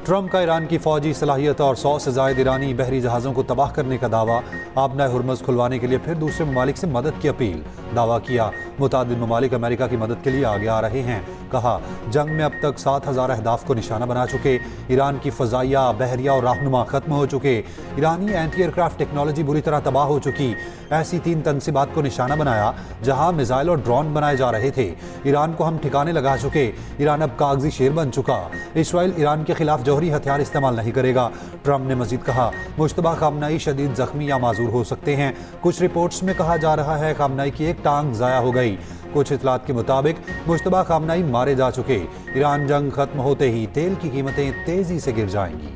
Trump का Iran की फौजी सलाहियत और 100 से ज़ायद ईरानी बहरी जहाज़ों को तबाह करने का दावा। आबना हुर्मुज़ खुलवाने के लिए फिर दूसरे ममालिक से मदद की अपील। दावा किया मुतादिद ममालिक अमेरिका की मदद के लिए आगे आ रहे हैं। कहा जंग में अब तक 7,000 अहदाफ को निशाना बना चुके। ईरान की फ़ज़ाइया, बहरिया और रहनुमा ख़त्म हो चुके। ईरानी एंटी एयरक्राफ्ट टेक्नोलॉजी बुरी तरह तबाह हो चुकी। ऐसी 3 तनसीबात को निशाना बनाया जहां मिसाइल और ड्रोन बनाए जा रहे थे। ईरान को हम ठिकाने लगा चुके। ईरान अब कागजी शेर बन चुका। इसराइल ईरान के खिलाफ जौहरी हथियार इस्तेमाल नहीं करेगा। ट्रंप ने मजीद कहा मुश्तबा खामनाई शदीद जख्मी या माजूर हो सकते हैं। कुछ रिपोर्ट्स में कहा जा रहा है खामनाई की एक टांग ज़ाया हो गई। कुछ इतलात के मुताबिक मुश्तबा खामनाई मारे जा चुके। ईरान जंग खत्म होते ही तेल की कीमतें तेजी से गिर जाएंगी।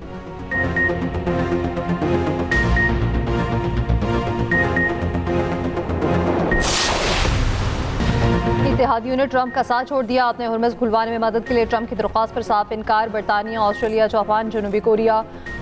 इत्तेहादियों ने ट्रंप का साथ छोड़ दिया। अपने हुर्मुज़ खुलवाने में मदद के लिए ट्रंप की दरख्वास्त पर साफ इनकार। बरतानिया, ऑस्ट्रेलिया, जापान, जनूबी कोरिया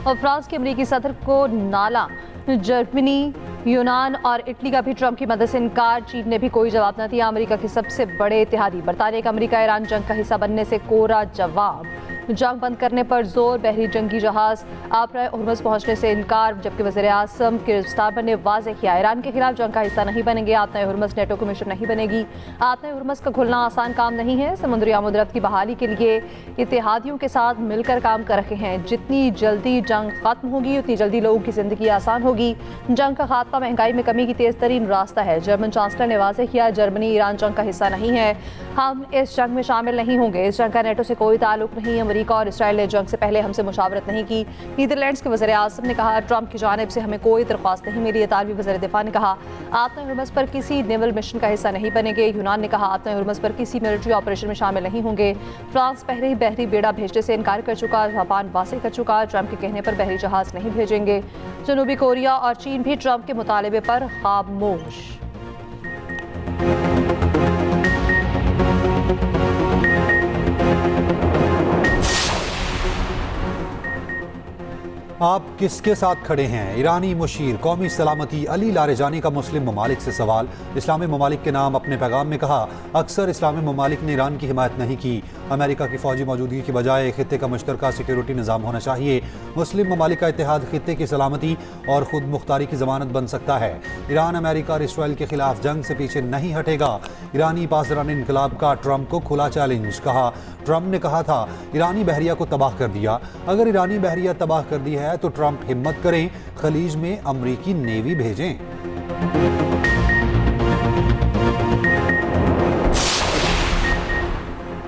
और फ्रांस के अमरीकी सदर को नाला। जर्मनी, यूनान और इटली का भी ट्रंप की मदद से इनकार। चीन ने भी कोई जवाब न दिया। अमेरिका के सबसे बड़े इत्तेहादी बरतानिया का अमेरिका ईरान जंग का हिस्सा बनने से कोरा जवाब। जंग बंद करने पर जोर। बहरी जंगी जहाज आबरा हुर्मुज़ पहुंचने से इनकार। जबकि वज़ीर आज़म किर स्टारमर ने वाज़ेह किया ईरान के खिलाफ जंग का हिस्सा नहीं बनेंगे। आबरा हुर्मुज़ नेटो की मिशन नहीं बनेगी। आबरा हुर्मुज़ का खुलना आसान काम नहीं है। समुद्री आमदरफ्त की बहाली के लिए इत्तेहादियों के साथ मिलकर काम कर रहे हैं। जितनी जल्दी जंग खत्म होगी उतनी जल्दी लोगों की जिंदगी आसान होगी। जंग का खात्मा महंगाई में कमी की तेज तरीन रास्ता है। जर्मन चांसलर ने वाज़ेह किया जर्मनी ईरान जंग का हिस्सा नहीं है। हम इस जंग में शामिल नहीं होंगे। इस जंग का नेटो से कोई ताल्लुक नहीं। अमेरिका और इसराइल ने जंग से पहले हमसे मुशावरत नहीं की। नीदरलैंड्स के वज़ीर आज़म ने कहा ट्रंप की जानिब से हमें कोई दरख्वास्त नहीं मिली। इतालवी वज़ीर दिफा ने कहा आबरा हुर्मुज़ पर किसी नेवल मिशन का हिस्सा नहीं बनेंगे। यूनान ने कहा आबरा हुर्मुज़ पर किसी मिलिट्री ऑपरेशन में शामिल नहीं होंगे। फ्रांस पहले ही बहरी बेड़ा भेजने से इनकार कर चुका। जापान वाज़ेह कर चुका ट्रंप के कहने पर बहरी जहाज नहीं भेजेंगे। जनूबी कोरिया और चीन भी ट्रंप के मुतालबे पर खामोश। आप किसके साथ खड़े हैं? ईरानी मुशीर कौमी सलामती अली लारेजानी का मुस्लिम ममालिक से सवाल। इस्लामी ममालिक के नाम अपने पैगाम में कहा अक्सर इस्लामी ममालिक ने ईरान की हिमायत नहीं की। अमेरिका की फौजी मौजूदगी की बजाय खित्ते का मुश्तरका सिक्योरिटी निज़ाम होना चाहिए। मुस्लिम ममालिक का इत्तेहाद खित्ते की सलामती और खुद मुख्तारी की जमानत बन सकता है। ईरान अमेरिका और इसराइल के खिलाफ जंग से पीछे नहीं हटेगा। ईरानी पासदारान इनकलाब का ट्रंप को खुला चैलेंज। कहा ट्रंप ने कहा था ईरानी बहरिया को तबाह कर दिया। अगर ईरानी बहरिया तबाह कर दी है तो ट्रंप हिम्मत करें खलीज में अमरीकी नेवी भेजें।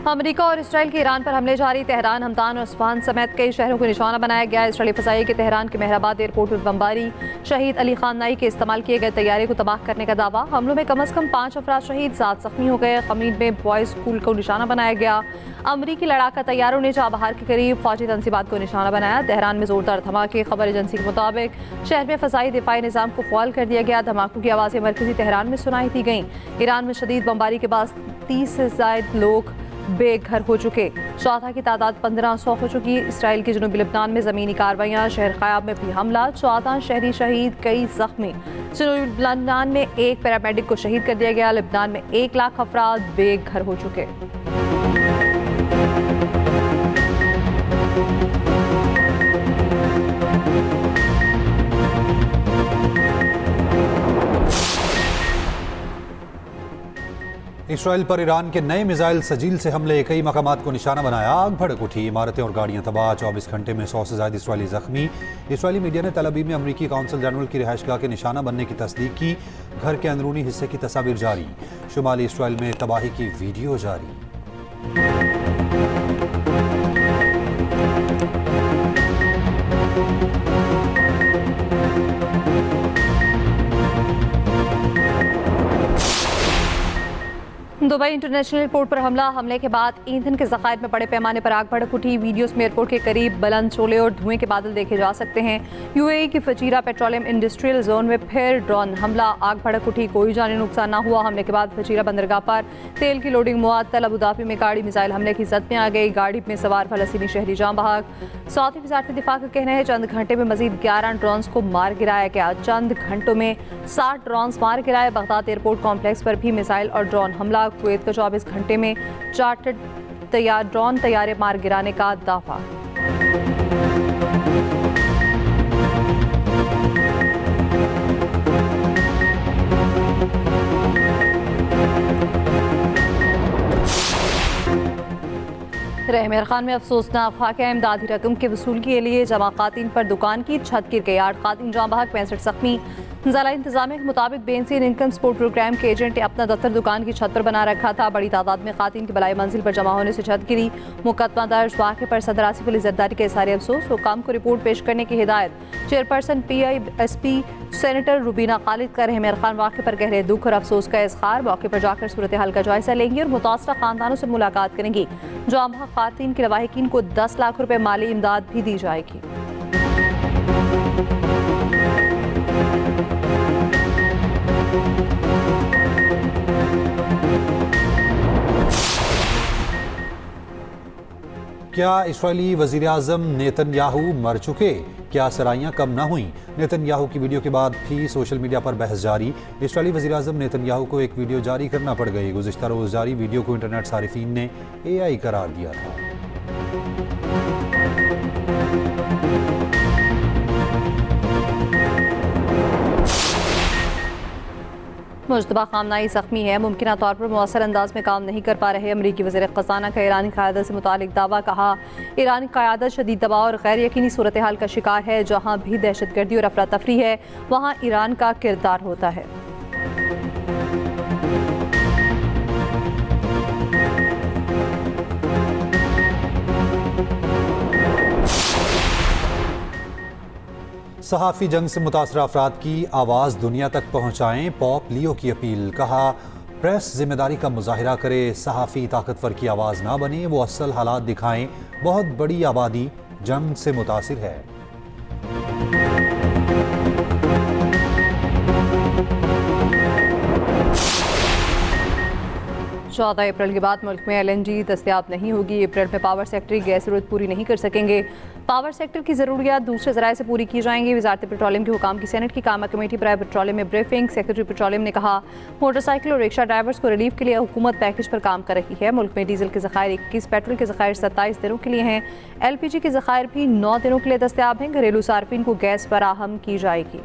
अमेरिका और इसराइल के ईरान पर हमले जारी। तेहरान, हमदान और इस्फहान समेत कई शहरों को निशाना बनाया गया। इसराइली फ़ज़ाइया के तेहरान के मेहराबाद एयरपोर्ट पर बमबारी। शहीद अली खाननाई के इस्तेमाल किए गए तैयारे को तबाह करने का दावा। हमलों में कम अज़ कम 5 अफराद शहीद, 7 ज़ख्मी हो गए। ख़मीद में बॉयज़ स्कूल को निशाना बनाया गया। अमरीकी लड़ाका तैयारों ने चाबहार के करीब फौजी तनसीबात को निशाना बनाया। तेहरान में जोरदार धमाके। खबर एजेंसी के मुताबिक शहर में फ़ज़ाई दिफाई निज़ाम को फ़ौल कर दिया गया। धमाकों की आवाज़ें मरकज़ी तेहरान में सुनाई दी गईं। ईरान में शदीद बमबारी के बाद 30 से ज़ायद लोग बेघर हो चुके। शहदा की तादाद 1500 हो चुकी। इसराइल के जनूबी लेबनान में ज़मीनी कार्रवाइयाँ। शहर ख़याब में भी हमला। 14 शहरी शहीद, कई ज़ख्मी। जनूबी लेबनान में एक पैरामेडिक को शहीद कर दिया गया। लेबनान में 1 लाख अफराद बेघर हो चुके। इसराइल पर ईरान के नए मिसाइल सजील से हमले। कई मकामात को निशाना बनाया। आग भड़क उठी। इमारतें और गाड़ियां तबाह। 24 घंटे में 100 से ज़्यादा इसराइली जख्मी। इसराइली मीडिया ने तल अवीव में अमरीकी कौंसल जनरल की रिहाइशगाह के निशाना बनने की तस्दीक की। घर के अंदरूनी हिस्से की तस्वीर जारी। शुमाली इसराइल में तबाही की वीडियो जारी। दुबई इंटरनेशनल एयरपोर्ट पर हमले के बाद ईंधन के ज़खायर में बड़े पैमाने पर आग भड़क उठी। वीडियोस में एयरपोर्ट के करीब बुलंद शोले और धुएं के बादल देखे जा सकते हैं। यूएई की फजीरा पेट्रोलियम इंडस्ट्रियल जोन में फिर ड्रोन हमला। आग भड़क उठी। कोई जानी नुकसान न हुआ। हमले के बाद फजीरा बंदरगाह पर तेल की लोडिंग मुअत्तल। अबूधाबी में गाड़ी मिसाइल हमले की जद में आ गई। गाड़ी में सवार फलस्तीनी शहरी जाँ बहक। सऊदी वज़ारत दिफा का कहना है चंद घंटे में मजीद 11 ड्रोन्स को मार गिराया गया। चंद घंटों में 60 ड्रोन्स मार गिराए। बगदाद एयरपोर्ट कॉम्प्लेक्स पर भी मिसाइल और ड्रोन हमला। कुवैत का 24 घंटे में चार्टर्ड ड्रोन तैयारे मार गिराने का दावा। रहमेर खान में अफसोसनाक वाक़या, इमदादी रकम के वसूल के लिए जमा खातिन पर दुकान की छत गिर गई। 8 खातिन जाँ बहक, 65 जख्मी। ज़िला इंतजामिया के मुताबिक बेंजीन इनकम सपोर्ट प्रोग्राम के एजेंट ने अपना दफ्तर दुकान की छत पर बना रखा था। बड़ी तादाद में खातिन की बलाई मंजिल पर जमा होने से छत गिरी। मुकदमा दर्ज, वाक़े पर सदर आसिफ अली जरदारी के इज़हार अफसोस। हुकाम को रिपोर्ट पेश करने की हिदायत। Chairperson PISP senator Rubina Khalid का रहमेर खान वाक़े पर गहरे दुख और अफसोस का इजहार। मौके पर जाकर सूरत हाल का जायजा लेंगी और मुतासरा खानदानों से मुलाकात करेंगी। जाँ बहक खातिन के लवाहिकीन को 10 लाख रुपए माली इमदाद भी दी जाएगी। क्या इसराइली वज़ीर आज़म नेतन्याहू मर चुके? क्या सराइयाँ कम ना हुई? नेतन्याहू की वीडियो के बाद भी सोशल मीडिया पर बहस जारी। इसराइली वज़ीर आज़म नेतन्याहू को एक वीडियो जारी करना पड़ गई। गुज़िश्ता रोज़ जारी वीडियो को इंटरनेट सारिफीन ने AI करार दिया था। मुश्तबा खामनाई जख्मी है, मुमकिन तौर पर मौसर अंदाज में काम नहीं कर पा रहे। अमरीकी वज़ीर ख़ज़ाना का ईरानी क़यादत से मुतालिक दावा। कहा, ईरानी क़यादत शदीद दबाव और गैर यकीनी सूरत हाल का शिकार है। जहाँ भी दहशत गर्दी और अफरा तफरी है, वहाँ ईरान का किरदार होता है। सहाफ़ी जंग से मुतासरा अफराद की आवाज़ दुनिया तक पहुँचाएँ, पॉप लियो की अपील। कहा, प्रेस जिम्मेदारी का मुजाहिरा करे, सहाफ़ी ताकतवर की आवाज़ ना बने, वो असल हालात दिखाएं। बहुत बड़ी आबादी जंग से मुतासिर है। 14 अप्रैल के बाद मुल्क में LNG दस्तयाब नहीं होगी। अप्रैल में पावर सेक्टर गैस जरूरत पूरी नहीं कर सकेंगे। पावर सेक्टर की ज़रूरियात दूसरे ज़राए से पूरी की जाएंगी। वज़ारत पेट्रोलियम के हुकाम की सेनेट की कामा कमेटी बराए पेट्रोलियम में ब्रीफिंग। सेक्रेटरी पेट्रोलियम ने कहा, मोटरसाइकिल और रिक्शा ड्राइवर्स को रिलीफ के लिए हुकूमत पैकेज पर काम कर रही है। मुल्क में डीजल के ज़खायर 21, पेट्रोल के ज़खायर 27 दिनों के लिए हैं। LPG के ज़खायर भी 9 दिनों के लिए दस्तयाब हैं। घरेलू सार्फिन को गैस फराहम की जाएगी।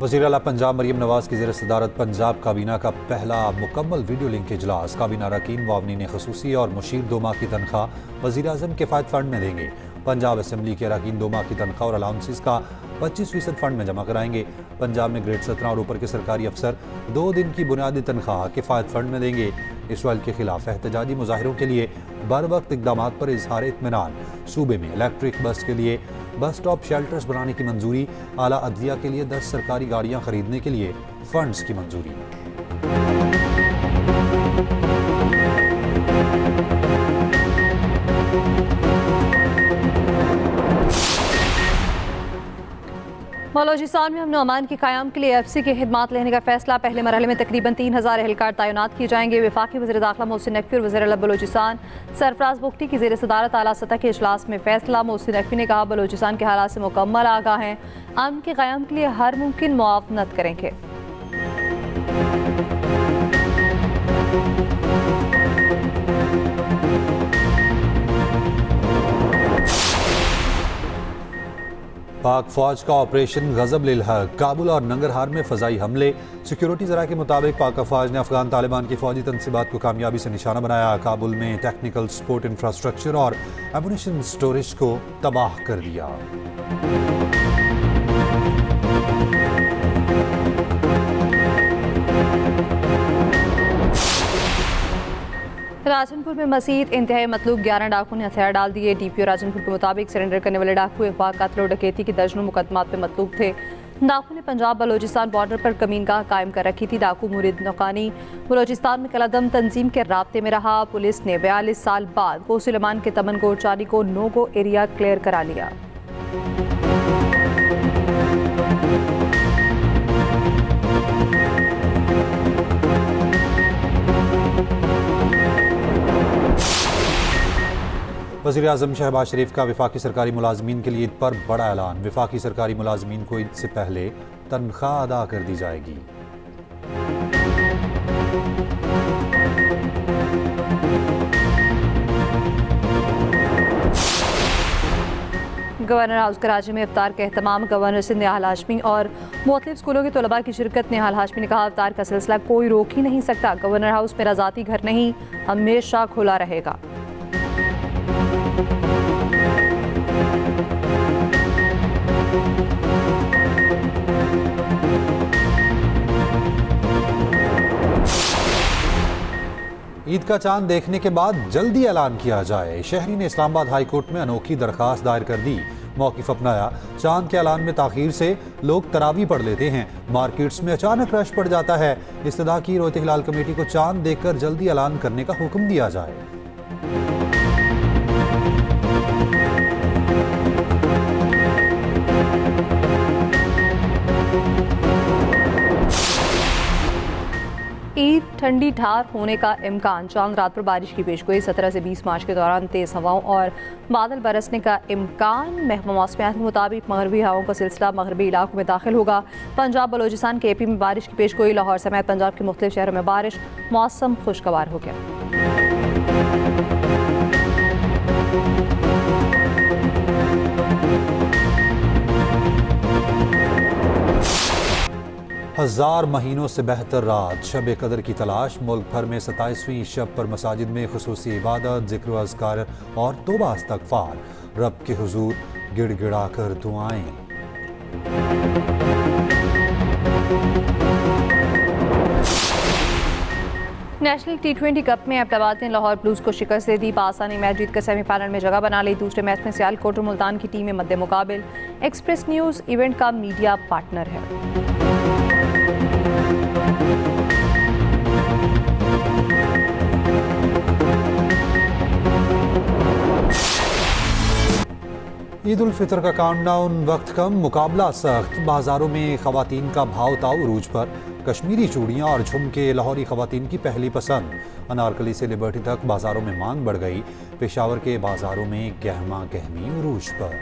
वज़ीर आला पंजाब मरीम नवाज की ज़ेर सदारत पंजाब काबीना का पहला मुकम्मल वीडियो लिंक इजलास। काबीना अरकान वावनीन ख़ुसूसी और मुशीर 2 माह की तनख्वाह वज़ीर आज़म किफ़ायत फ़ंड में देंगे। पंजाब असम्बली के अरकान 2 माह की तनख्वाह और अलाउंसेस का 25% फ़ंड में जमा कराएंगे। पंजाब में ग्रेड 17 और ऊपर के सरकारी अफसर 2 दिन की बुनियादी तनख्वाह किफ़ायत फ़ंड में देंगे। इसराइल के खिलाफ एहतजाजी मुजाहिरों के लिए बर वक्त इक़दाम पर इजहार इत्मीनान। सूबे में इलेक्ट्रिक बस के लिए बस स्टॉप शेल्टर्स बनाने की मंजूरी। आला अदलिया के लिए 10 सरकारी गाड़ियां खरीदने के लिए फंड्स की मंजूरी। बलोचिस्तान में अमन अमान के क़याम के लिए FC की खिदमात लेने का फैसला। पहले मरहले में तकरीबन 3000 एहलकार तैनात किए जाएंगे। वफाकी वज़ीर दाखिला मोहसिन नकवी और वज़ीर आला बलोचिस्तान सरफराज बुख्ती की ज़ेर सदारत आला सतह के इजलास में फैसला। मोहसिन नकवी ने कहा, बलोचिस्तान के हालात से मुकम्मल आगाह हैं, अमन के क़याम के लिए हर मुमकिन मुआवनत करेंगे। पाक फौज का ऑपरेशन गजब लिल हक। काबुल और नंगरहार में फ़ज़ाई हमले। सिक्योरिटी ज़राए के मुताबिक पाक फौज ने अफगान तालिबान की फौजी तनसीबात को कामयाबी से निशाना बनाया। काबुल में टेक्निकल सपोर्ट इंफ्रास्ट्रक्चर और एमुनिशन स्टोरेज को तबाह कर दिया। राजनपुर में मसीद इंतहाई मतलूब 11 डाकुओं ने हथियार डाल दिए। DPO राजनपुर के मुताबिक सरेंडर करने वाले डाकू अगवा, कत्ल और डकैती की दर्जनों मुकदमात में मतलूब थे। डाकू ने पंजाब बलोचिस्तान बॉर्डर पर कमीनगाह कायम कर रखी थी। डाकू मुरीद नौकानी बलोचिस्तान में कलदम तंजीम के राब्ते में रहा। पुलिस ने 42 साल बाद कोसुलेमान के तमन गोरचारी को नो गो एरिया क्लियर करा लिया। वज़ीर-ए-आज़म शहबाज शरीफ का वफाकी सरकारी मुलाजमीन के लिए ईद पर बड़ा ऐलान। वफाकी सरकारी मुलाजमीन को ईद से पहले तनख्वाह अदा कर दी जाएगी। गवर्नर हाउस कराची में इफ्तार का एहतमाम। गवर्नर सिंध निहाल हाशमी और मुख्तलिफ स्कूलों के तलबा की शिरकत। निहाल हाशमी ने कहा, इफ्तार का सिलसिला कोई रोक ही नहीं सकता। गवर्नर हाउस मेरा ज़ाती घर नहीं, हमेशा खुला रहेगा। ईद का चांद देखने के बाद जल्दी ऐलान किया जाए। शहरी ने इस्लामाबाद हाई कोर्ट में अनोखी दरखास्त दायर कर दी। मौक़िफ़ अपनाया, चांद के ऐलान में ताख़ीर से लोग तरावी पढ़ लेते हैं। मार्केट्स में अचानक रश पड़ जाता है। इस्तदा की रोयत हिलाल कमेटी को चांद देखकर जल्दी ऐलान करने का हुक्म दिया जाए। ईद ठंडी ठार होने का इम्कान। चांद रात पर बारिश की पेशगोई। 17 से 20 मार्च के दौरान तेज़ हवाओं और बादल बरसने का इम्कान। महकमा मौसमियात के मुताबिक मगरबी हवाओं का सिलसिला मगरबी इलाकों में दाखिल होगा। पंजाब बलोचिस्तान के AP में बारिश की पेशगोई। लाहौर समेत पंजाब के मुख्तलिफ शहरों में बारिश। मौसम खुशगवार हो गया। हजार महीनों से बेहतर रात, शब कदर की तलाश। मुल्क भर में 27वीं शब पर मसाजिद में खुसूसी इबादत, जिक्र अज़कार और तौबा इस्तग़फ़ार। रब के हुजूर गिड़गिड़ा कर दुआएं। नेशनल T20 कप में अहमदाबाद ने लाहौर ब्लूज को शिकस्त दे दी। पाकिस्तानी मैच जीतकर सेमीफाइनल में जगह बना ली। दूसरे मैच में सियालकोट और मुल्तान की टीमें मद्दे मुकाबिल। एक्सप्रेस न्यूज़ इवेंट का मीडिया पार्टनर है। ईद उल फितर का काउंटडाउन, वक्त कम, मुकाबला सख्त। बाजारों में खवातीन का भाव ताव उरूज पर। कश्मीरी चूड़ियाँ और झुमके लाहौरी खवातीन की पहली पसंद। अनारकली से लिबर्टी तक बाजारों में मांग बढ़ गई। पेशावर के बाजारों में गहमा गहमी उरूज पर।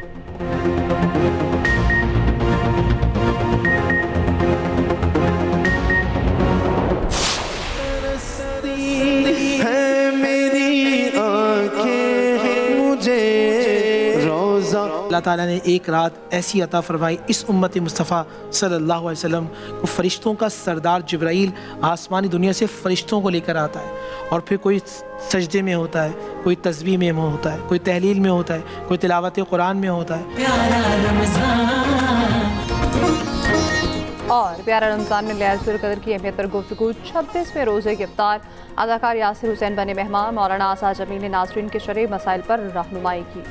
अल्लाह ताला ने एक रात ऐसी अता फरमाई, इस उम्मत मुस्तफ़ा सल्लल्लाहु अलैहि वसल्लम को फरिश्तों का सरदार जिब्राईल आसमानी दुनिया से फरिश्तों को लेकर आता है। और फिर कोई सजदे में होता है, कोई तस्बीह में होता है, कोई तहलील में होता है, कोई तिलावत कुरान में होता है। और प्यारा रमज़ान में लैलतुल क़द्र की अहमियत पर गुफ्तगू। 26वें रोज़े की इफ्तार। अदाकार यासिर हुसैन बने मेहमान। मौलाना आसाद जमील ने नाज़रीन के शरई मसाइल पर रहनुमाई की।